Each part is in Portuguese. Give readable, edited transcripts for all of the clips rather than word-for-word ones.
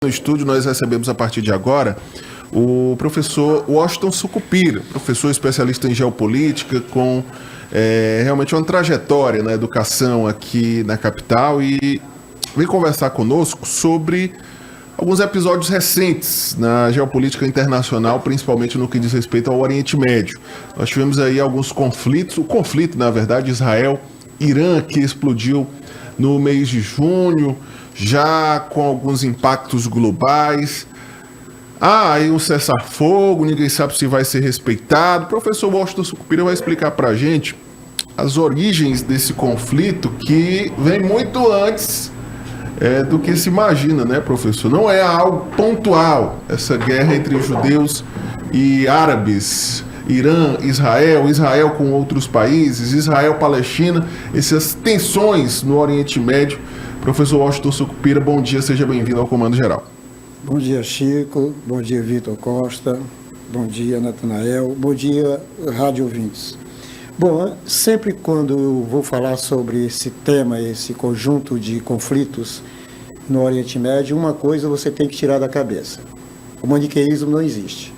No estúdio nós recebemos a partir de agora o professor Washington Sucupira, professor especialista em geopolítica com realmente uma trajetória na educação aqui na capital e vem conversar conosco sobre alguns episódios recentes na geopolítica internacional, principalmente no que diz respeito ao Oriente Médio. Nós tivemos aí alguns conflitos, o conflito, na verdade, Israel-Irã, que explodiu no mês de junho, já com alguns impactos globais. Aí um cessar-fogo, ninguém sabe se vai ser respeitado. O professor Washington Sucupira vai explicar para a gente as origens desse conflito, que vem muito antes do que se imagina, né, professor? Não é algo pontual, essa guerra entre judeus e árabes, Irã, Israel com outros países, Israel-Palestina, essas tensões no Oriente Médio. Professor Washington Sucupira, bom dia, seja bem-vindo ao Comando Geral. Bom dia, Chico, bom dia, Vitor Costa, bom dia, Natanael, bom dia, rádio ouvintes. Bom, sempre quando eu vou falar sobre esse tema, esse conjunto de conflitos no Oriente Médio, uma coisa você tem que tirar da cabeça: o maniqueísmo não existe,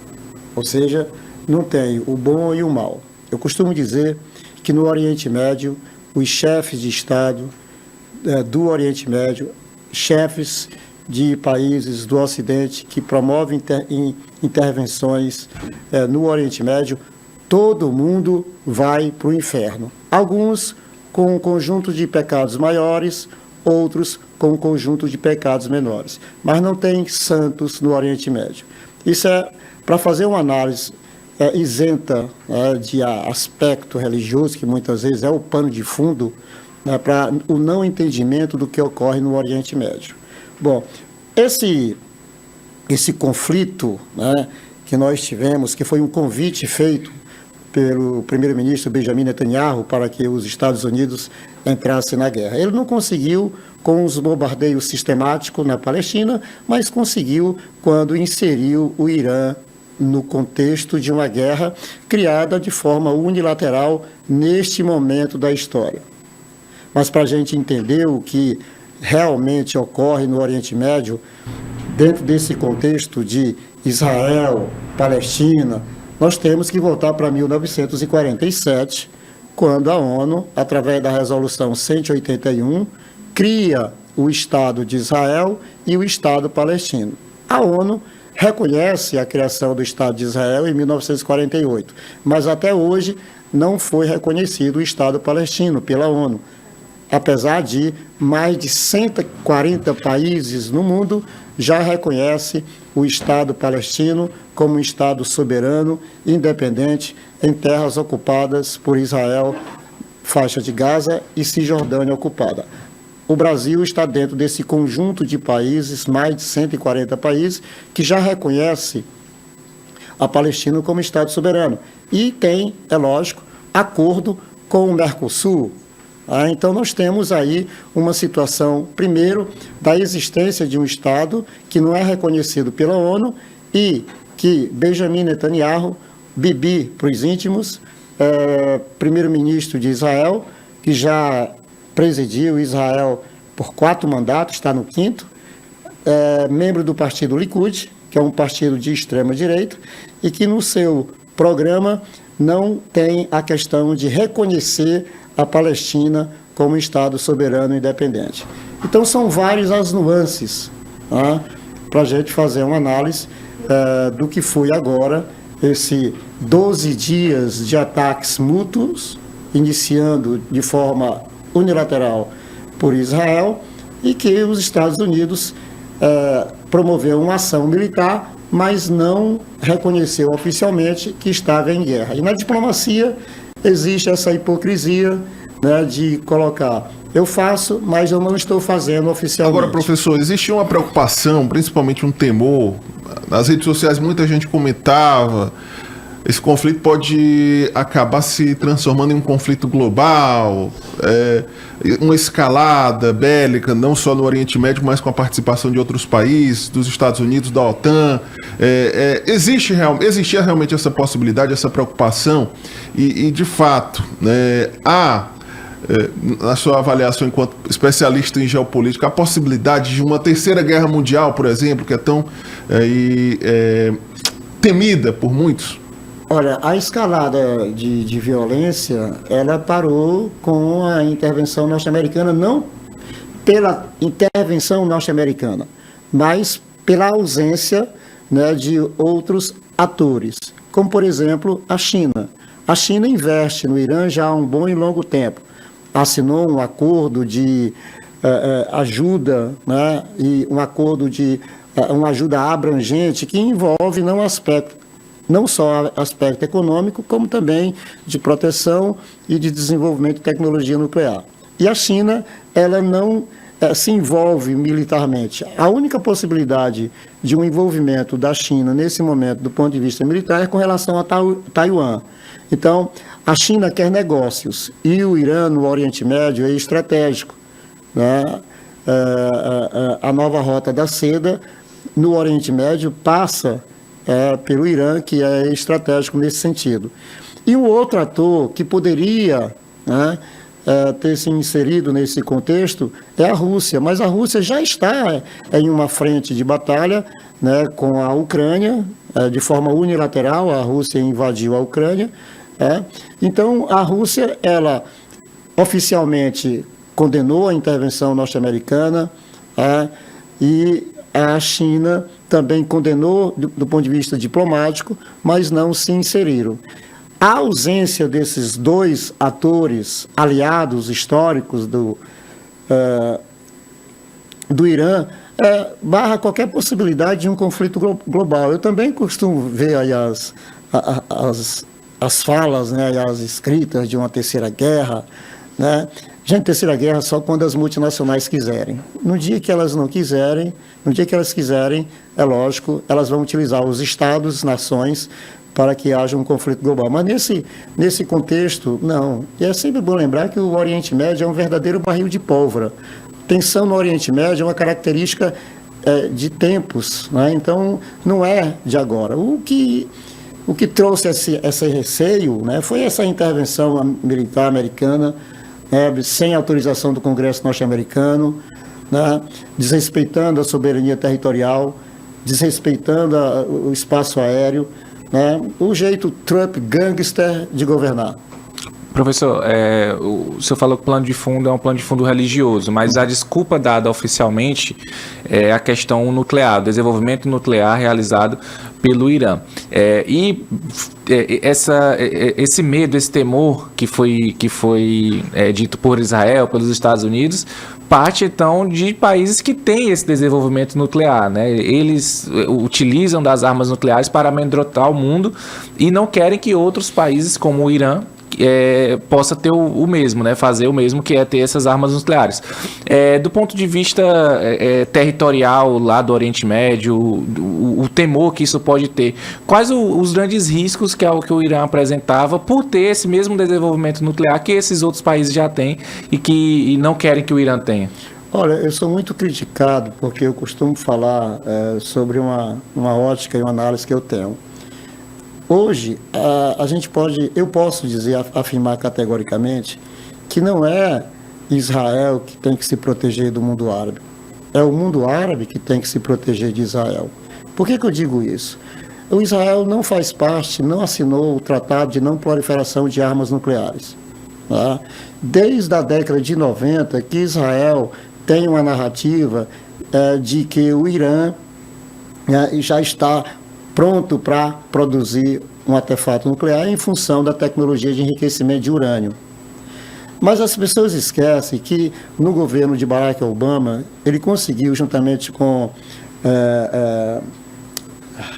ou seja, não tem o bom e o mal. Eu costumo dizer que no Oriente Médio, os chefes de Estado do Oriente Médio, chefes de países do Ocidente que promovem intervenções no Oriente Médio, todo mundo vai para o inferno. Alguns com um conjunto de pecados maiores, outros com um conjunto de pecados menores. Mas não tem santos no Oriente Médio. Isso é para fazer uma análise isenta de aspecto religioso, que muitas vezes é o pano de fundo, para o não entendimento do que ocorre no Oriente Médio. Bom, esse conflito que nós tivemos, que foi um convite feito pelo primeiro-ministro Benjamin Netanyahu para que os Estados Unidos entrassem na guerra. Ele não conseguiu com os bombardeios sistemáticos na Palestina, mas conseguiu quando inseriu o Irã no contexto de uma guerra criada de forma unilateral neste momento da história. Mas para a gente entender o que realmente ocorre no Oriente Médio, dentro desse contexto de Israel, Palestina, nós temos que voltar para 1947, quando a ONU, através da Resolução 181, cria o Estado de Israel e o Estado palestino. A ONU reconhece a criação do Estado de Israel em 1948, mas até hoje não foi reconhecido o Estado palestino pela ONU. Apesar de mais de 140 países no mundo já reconhecem o Estado palestino como um Estado soberano, independente, em terras ocupadas por Israel, faixa de Gaza e Cisjordânia ocupada. O Brasil está dentro desse conjunto de países, mais de 140 países, que já reconhece a Palestina como Estado soberano. E tem, é lógico, acordo com o Mercosul. Então, nós temos aí uma situação, primeiro, da existência de um Estado que não é reconhecido pela ONU e que Benjamin Netanyahu, Bibi para os íntimos, primeiro-ministro de Israel, que já presidiu Israel por 4 mandatos, está no 5º, membro do partido Likud, que é um partido de extrema-direita, e que no seu programa não tem a questão de reconhecer a Palestina como Estado soberano e independente. Então, são várias as nuances para a gente fazer uma análise do que foi agora esse 12 dias de ataques mútuos, iniciando de forma unilateral por Israel, e que os Estados Unidos promoveu uma ação militar, mas não reconheceu oficialmente que estava em guerra. E na diplomacia existe essa hipocrisia de colocar: eu faço, mas eu não estou fazendo oficialmente. Agora, professor, existia uma preocupação, principalmente um temor. Nas redes sociais muita gente comentava: esse conflito pode acabar se transformando em um conflito global, uma escalada bélica, não só no Oriente Médio, mas com a participação de outros países, dos Estados Unidos, da OTAN. Existia realmente essa possibilidade, essa preocupação, e de fato, há na sua avaliação enquanto especialista em geopolítica, a possibilidade de uma terceira guerra mundial, por exemplo, que é tão temida por muitos? Olha, a escalada de violência, ela parou com a intervenção norte-americana, não pela intervenção norte-americana, mas pela ausência, né, de outros atores, como, por exemplo, a China. A China investe no Irã já há um bom e longo tempo. Assinou um acordo de ajuda, né, e um acordo de uma ajuda abrangente que envolve não só aspecto econômico, como também de proteção e de desenvolvimento de tecnologia nuclear. E a China, ela não se envolve militarmente. A única possibilidade de um envolvimento da China nesse momento, do ponto de vista militar, é com relação a Taiwan. Então, a China quer negócios e o Irã, no Oriente Médio, é estratégico, né? A nova rota da seda no Oriente Médio passa pelo Irã, que é estratégico nesse sentido. E um outro ator que poderia, né, ter se inserido nesse contexto é a Rússia, mas a Rússia já está em uma frente de batalha, né, com a Ucrânia, de forma unilateral. A Rússia invadiu a Ucrânia. Então, a Rússia, ela oficialmente condenou a intervenção norte-americana, e a China também condenou do ponto de vista diplomático, mas não se inseriram. A ausência desses dois atores aliados históricos do Irã barra qualquer possibilidade de um conflito global. Eu também costumo ver aí as falas, né, as escritas de uma terceira guerra, né? Gente, terceira guerra só quando as multinacionais quiserem. No dia que elas não quiserem, no dia que elas quiserem, é lógico, elas vão utilizar os estados, nações, para que haja um conflito global. Mas nesse contexto, não. E é sempre bom lembrar que o Oriente Médio é um verdadeiro barril de pólvora. Tensão no Oriente Médio é uma característica de tempos, né? Então, não é de agora. O que trouxe esse receio, né, foi essa intervenção militar americana, sem autorização do Congresso norte-americano, né, desrespeitando a soberania territorial, desrespeitando o espaço aéreo, né, o jeito Trump gangster de governar. Professor, o senhor falou que o plano de fundo é um plano de fundo religioso, mas a desculpa dada oficialmente é a questão nuclear, o desenvolvimento nuclear realizado pelo Irã. Esse medo, esse temor que foi dito por Israel, pelos Estados Unidos, parte então de países que têm esse desenvolvimento nuclear, né? Eles utilizam das armas nucleares para amedrontar o mundo e não querem que outros países como o Irã possa ter o mesmo, né? Fazer o mesmo, que é ter essas armas nucleares. Do ponto de vista territorial lá do Oriente Médio, o temor que isso pode ter, quais os grandes riscos que o Irã apresentava por ter esse mesmo desenvolvimento nuclear que esses outros países já têm e não querem que o Irã tenha? Olha, eu sou muito criticado porque eu costumo falar sobre uma ótica e uma análise que eu tenho. Hoje, eu posso afirmar categoricamente que não é Israel que tem que se proteger do mundo árabe. É o mundo árabe que tem que se proteger de Israel. Por que eu digo isso? O Israel não faz parte, não assinou o Tratado de Não Proliferação de Armas Nucleares. Tá? Desde a década de 90, que Israel tem uma narrativa de que o Irã já está pronto para produzir um artefato nuclear em função da tecnologia de enriquecimento de urânio. Mas as pessoas esquecem que no governo de Barack Obama, ele conseguiu, juntamente com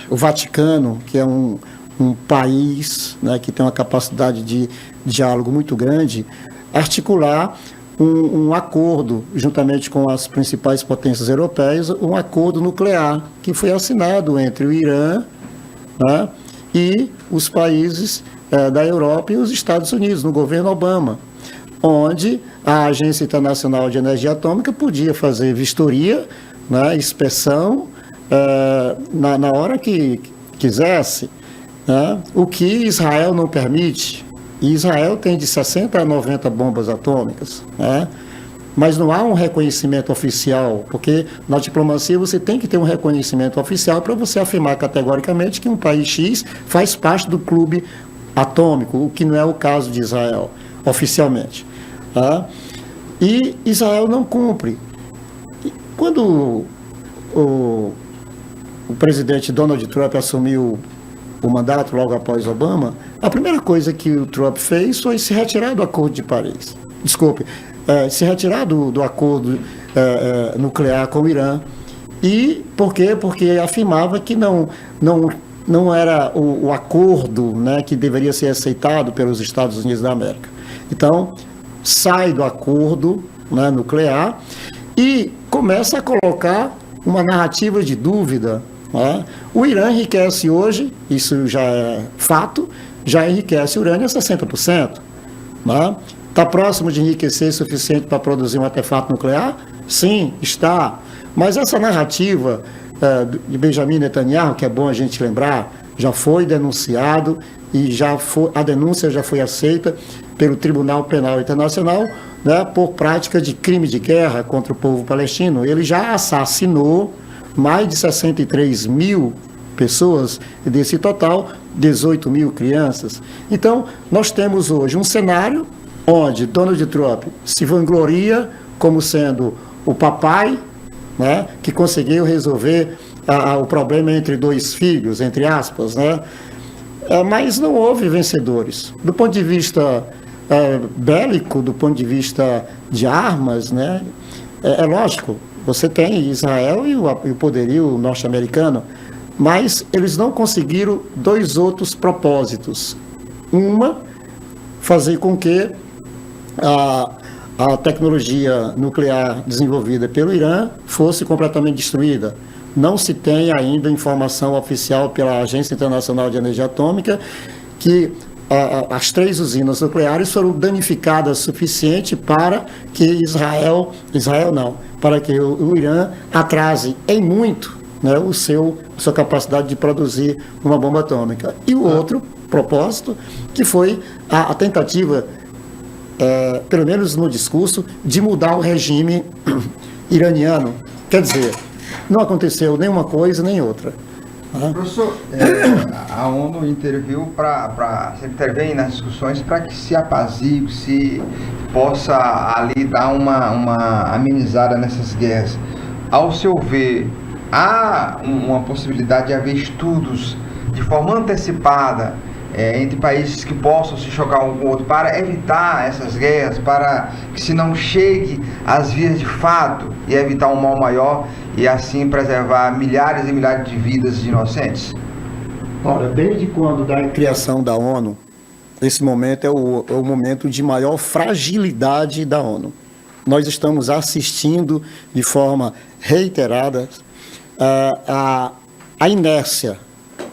o Vaticano, que é um país, né, que tem uma capacidade de diálogo muito grande, articular um acordo, juntamente com as principais potências europeias, um acordo nuclear que foi assinado entre o Irã, né, e os países da Europa e os Estados Unidos, no governo Obama, onde a Agência Internacional de Energia Atômica podia fazer vistoria, né, inspeção, na hora que quisesse, né, o que Israel não permite. E Israel tem de 60 a 90 bombas atômicas, né? Mas não há um reconhecimento oficial, porque na diplomacia você tem que ter um reconhecimento oficial para você afirmar categoricamente que um país X faz parte do clube atômico, o que não é o caso de Israel, oficialmente. Tá? E Israel não cumpre. Quando o presidente Donald Trump assumiu o mandato logo após Obama, a primeira coisa que o Trump fez foi se retirar do Acordo de Paris. Desculpe, se retirar do acordo nuclear com o Irã. E por quê? Porque afirmava que não era o acordo, né, que deveria ser aceitado pelos Estados Unidos da América. Então, sai do acordo, né, nuclear e começa a colocar uma narrativa de dúvida. Né? O Irã enriquece hoje, isso já é fato, já enriquece urânio a 60%. Né? Está próximo de enriquecer o suficiente para produzir um artefato nuclear? Sim, está. Mas essa narrativa de Benjamin Netanyahu, que é bom a gente lembrar, já foi denunciado e a denúncia já foi aceita pelo Tribunal Penal Internacional, né, por prática de crime de guerra contra o povo palestino. Ele já assassinou mais de 63 mil pessoas, e desse total, 18 mil crianças. Então, nós temos hoje um cenário onde Donald Trump se vangloria como sendo o papai, né, que conseguiu resolver o problema entre dois filhos, entre aspas, né? Mas não houve vencedores. Do ponto de vista bélico, do ponto de vista de armas, né? É lógico, você tem Israel e o poderio norte-americano, mas eles não conseguiram dois outros propósitos. Uma, fazer com que a tecnologia nuclear desenvolvida pelo Irã fosse completamente destruída. Não se tem ainda informação oficial pela Agência Internacional de Energia Atômica que as 3 usinas nucleares foram danificadas o suficiente para que para que o Irã atrase em muito, né, sua capacidade de produzir uma bomba atômica. E o outro propósito, que foi a tentativa, pelo menos no discurso, de mudar o regime iraniano. Quer dizer, não aconteceu nem uma coisa nem outra. Professor, a ONU interviu intervém nas discussões para que se apazigue, se possa ali dar uma amenizada nessas guerras. Ao seu ver, há uma possibilidade de haver estudos de forma antecipada entre países que possam se chocar um com o outro para evitar essas guerras, para que se não chegue às vias de fato e evitar um mal maior e assim preservar milhares e milhares de vidas de inocentes? Olha, desde quando da criação da ONU, esse momento é o momento de maior fragilidade da ONU. Nós estamos assistindo de forma reiterada a inércia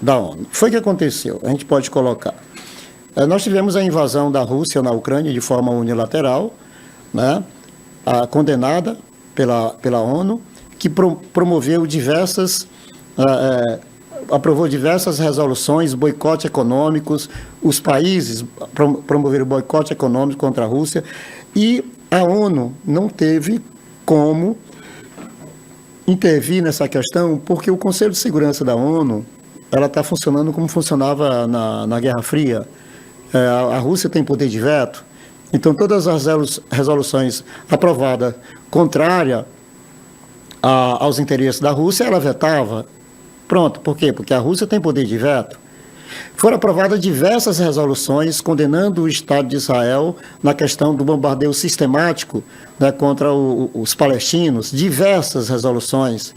da ONU. Foi o que aconteceu, a gente pode colocar. Nós tivemos a invasão da Rússia na Ucrânia de forma unilateral, né, condenada pela ONU, que promoveu aprovou diversas resoluções, boicote econômicos, os países promoveram boicote econômico contra a Rússia, e a ONU não teve como intervir nessa questão, porque o Conselho de Segurança da ONU ela está funcionando como funcionava na Guerra Fria. A Rússia tem poder de veto, então todas as resoluções aprovadas contrárias aos interesses da Rússia, ela vetava. Pronto, por quê? Porque a Rússia tem poder de veto. Foram aprovadas diversas resoluções condenando o Estado de Israel na questão do bombardeio sistemático, né, contra os palestinos, diversas resoluções.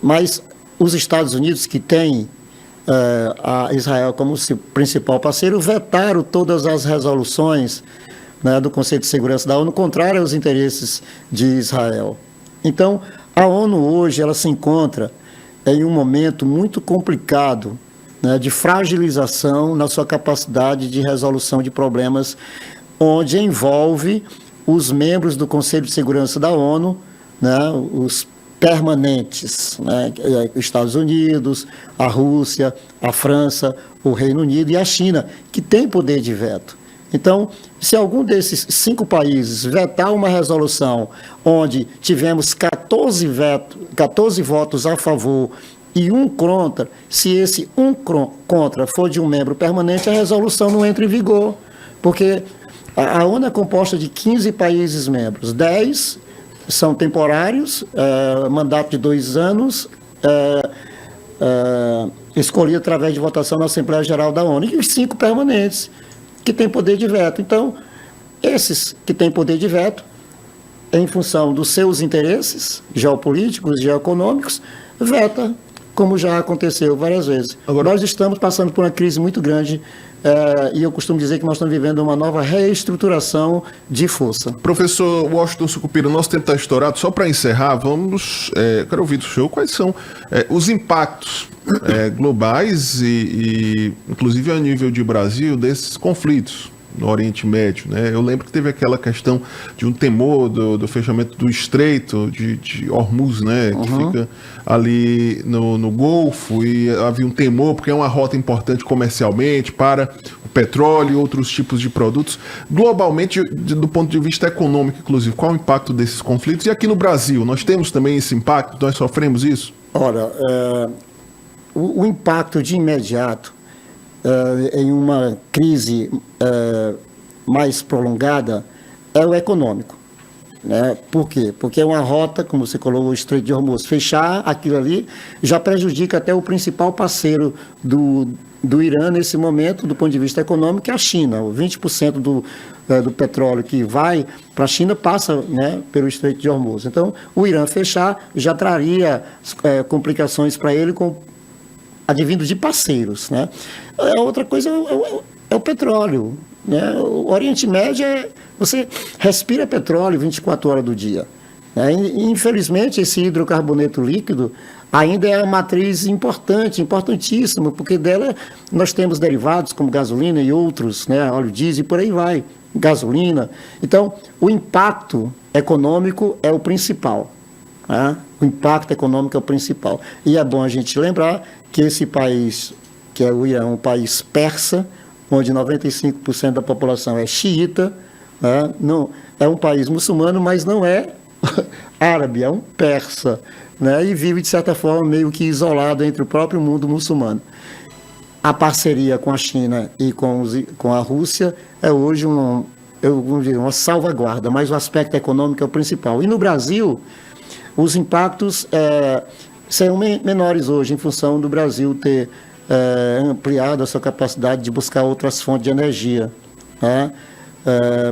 Mas os Estados Unidos, que têm a Israel como seu principal parceiro, vetaram todas as resoluções, né, do Conselho de Segurança da ONU contrárias aos interesses de Israel. Então, a ONU hoje ela se encontra em um momento muito complicado, né, de fragilização na sua capacidade de resolução de problemas, onde envolve os membros do Conselho de Segurança da ONU, né, os permanentes, né? Estados Unidos, a Rússia, a França, o Reino Unido e a China, que tem poder de veto. Então, se algum desses 5 países vetar uma resolução onde tivemos 14 votos a favor e 1 contra, se esse 1 contra for de um membro permanente, a resolução não entra em vigor, porque a ONU é composta de 15 países membros, 10 são temporários, mandato de 2 anos, escolhido através de votação na Assembleia Geral da ONU, e os 5 permanentes, que têm poder de veto. Então, esses que têm poder de veto, em função dos seus interesses geopolíticos e geoeconômicos, veta, como já aconteceu várias vezes. Agora, nós estamos passando por uma crise muito grande, e eu costumo dizer que nós estamos vivendo uma nova reestruturação de força. Professor Washington Sucupira, o nosso tempo está estourado. Só para encerrar, quero ouvir do senhor quais são os impactos globais e inclusive a nível de Brasil, desses conflitos no Oriente Médio, né? Eu lembro que teve aquela questão de um temor do fechamento do Estreito de Hormuz, né? Que fica ali no Golfo, e havia um temor porque é uma rota importante comercialmente para o petróleo e outros tipos de produtos. Globalmente, do ponto de vista econômico, inclusive, qual o impacto desses conflitos? E aqui no Brasil, nós temos também esse impacto? Nós sofremos isso? Ora, o impacto de imediato em uma crise mais prolongada é o econômico, né? Por quê? Porque é uma rota, como você colocou, o Estreito de Hormuz, fechar aquilo ali já prejudica até o principal parceiro do Irã nesse momento, do ponto de vista econômico, que é a China. 20% do petróleo que vai para a China passa, né, pelo Estreito de Hormuz. Então, o Irã fechar já traria complicações para ele advindo de parceiros, né? A outra coisa é o petróleo, né? O Oriente Médio você respira petróleo 24 horas do dia, né? E, infelizmente, esse hidrocarboneto líquido ainda é uma matriz importantíssima, porque dela nós temos derivados como gasolina e outros, né? Óleo diesel e por aí vai, gasolina. Então, o impacto econômico é o principal, né? O impacto econômico é o principal. E é bom a gente lembrar que esse país, que é o Irã, um país persa, onde 95% da população é xiita, né? Não, é um país muçulmano, mas não é árabe, é um persa, né? E vive, de certa forma, meio que isolado entre o próprio mundo muçulmano. A parceria com a China e com a Rússia é hoje uma salvaguarda, mas o aspecto econômico é o principal. E no Brasil, os impactos serão menores hoje, em função do Brasil ter ampliado a sua capacidade de buscar outras fontes de energia, né?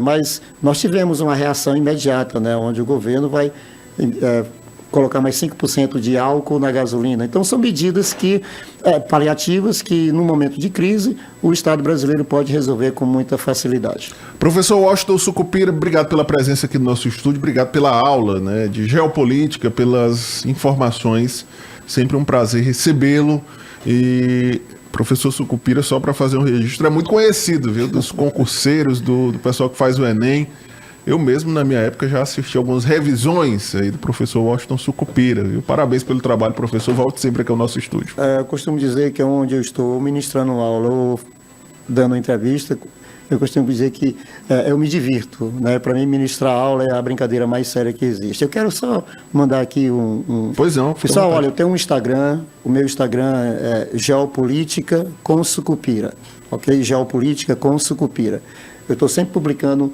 Mas nós tivemos uma reação imediata, né, onde o governo vai colocar mais 5% de álcool na gasolina. Então, são medidas paliativas que, no momento de crise, o Estado brasileiro pode resolver com muita facilidade. Professor Washington Sucupira, obrigado pela presença aqui no nosso estúdio, obrigado pela aula, né, de geopolítica, pelas informações. Sempre um prazer recebê-lo. E professor Sucupira, só para fazer um registro, é muito conhecido, viu, dos concurseiros, do pessoal que faz o Enem. Eu mesmo, na minha época, já assisti algumas revisões aí do professor Washington Sucupira, viu? Parabéns pelo trabalho, professor. Volte sempre aqui ao nosso estúdio. Eu costumo dizer que onde eu estou ministrando aula ou dando entrevista, eu costumo dizer que eu me divirto, né? Para mim, ministrar aula é a brincadeira mais séria que existe. Eu quero só mandar aqui Pois não. Pessoal, olha, eu tenho um Instagram, o meu Instagram é Geopolítica com Sucupira, ok? Geopolítica com Sucupira. Eu estou sempre publicando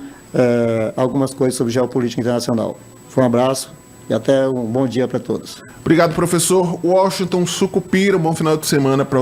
algumas coisas sobre geopolítica internacional. Um abraço e até um bom dia para todos. Obrigado, professor Washington Sucupira. Um bom final de semana para